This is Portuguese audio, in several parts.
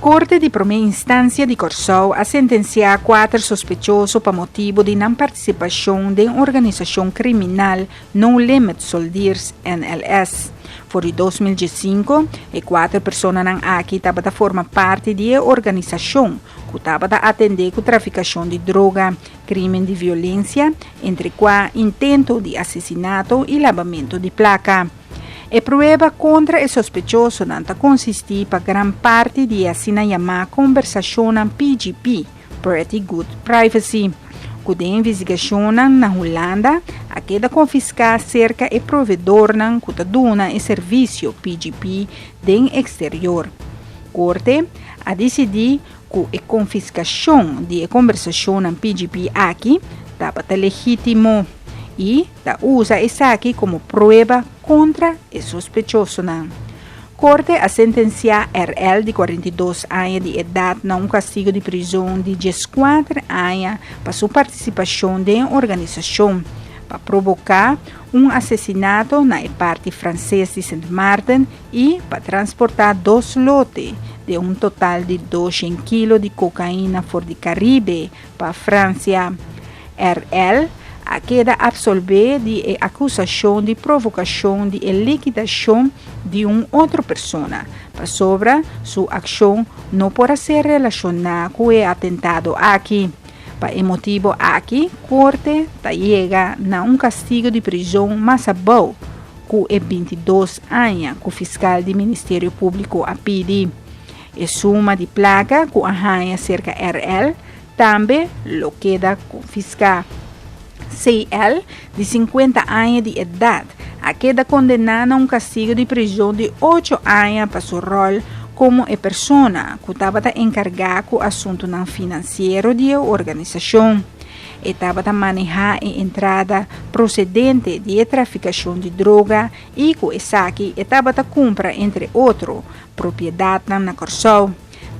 Corte di prima instância de Corsou a sentenciar 4 sospechosos por motivo de não participação de organização criminal No Limit Soldiers NLS. Por 2015, e 4 pessoas aqui estavam a formar parte de organização que estava a atender com traficação de droga, crime de violência, entre qual intento de assassinato e lavamento de placa. E prova contra o sospechoso não consistir para grande parte de assim chamada conversação PGP, Pretty Good Privacy. Com a investigação na Holanda, a queda confiscar cerca de provedor que dona o serviço PGP do exterior. Corte a decidir que a confiscação de conversação PGP aqui estava legítimo e usa essa aqui como prova contra o sospechoso. Corte a sentenciar RL de 42 anos de idade a um castigo de prisão de 14 anos para sua participação em organização para provocar assassinato na parte francesa de Saint Martin e para transportar 2 lotes de total de 200 kg de cocaína fora do Caribe para a França. RL a queda absolver de acusação de provocação de liquidação de outra pessoa, para sobre sua ação não pode ser relacionada com o atentado aqui. Para o motivo aqui, a corte chega a castigo de prisão mais baixo com 22 anos que o fiscal do Ministério Público a pedir. A suma de placa que arranha cerca RL também lo queda confiscar. CL, de 50 anos de idade, a queda condenada a castigo de prisão de 8 anos para seu rol como a pessoa que estava encarregada com o assunto financeiro da organização. Estava a manejar a entrada procedente de traficação de droga e que essa aqui estava a comprar, entre outros, propriedade na Corsou.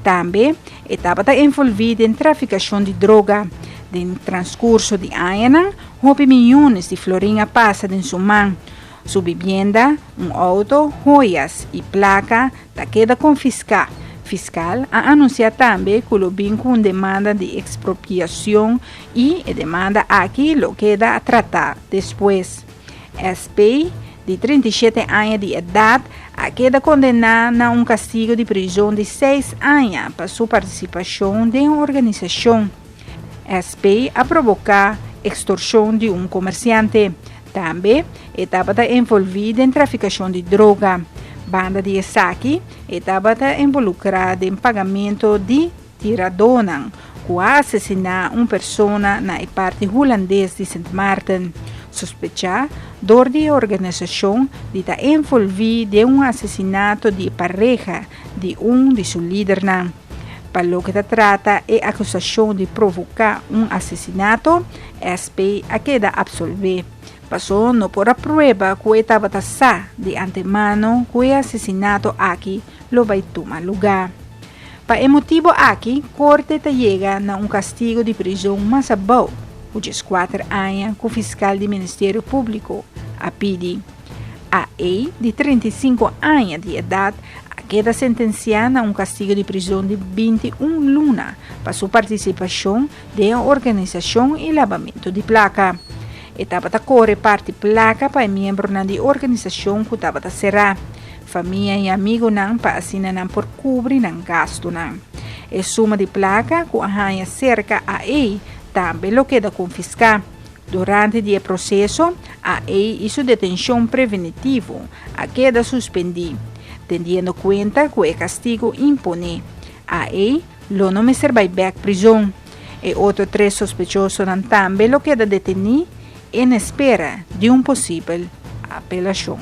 Também estava envolvido em traficação de droga. No transcurso de anos, houve milhões de florinhas passadas em sua mão. Sua vivienda, auto, joias e placa da queda confiscar. Fiscal a anunciar também que o vem com demanda de expropriação e a demanda aqui lo queda a tratar depois. SP, de 37 anos de idade, a queda condenada a castigo de prisão de 6 anos para sua participação em uma organização. SP a provocar extorsão de comerciante. Também estava envolvido em traficação de droga. Banda de Esaki estava involucrada em pagamento de tiradona, que assassinar uma pessoa na parte holandesa de Saint Martin. Sospechar da organização de estar envolvida em assassinato de pareja de de seus líderes. Para o que trata é acusação de provocar assassinato, SP a queda absolver. Passou não por a prova que estava taxada de antemano que o assassinato aqui lo vai tomar lugar. Para o motivo aqui, a corte chega a castigo de prisão mais baixo, que é 4 anos que o fiscal do Ministério Público a pedir. A E, de 35 anos de idade, queda sentenciada a castigo de prisão de 21 lunas para sua participação de organização e lavamento de placa. Estava a correr parte placa para membro da organização que estava a será. Família e amigos não para assinar por cobrir o gasto. A suma de placa que arranha cerca a E também lo queda confiscar. Durante o processo, a E hizo detenção preventiva, a queda suspendida. Tendo conta que o castigo impone. A ele, não me serve back prisão. E outros 3 sospechosos também lo queda detenido em espera de possível apelação.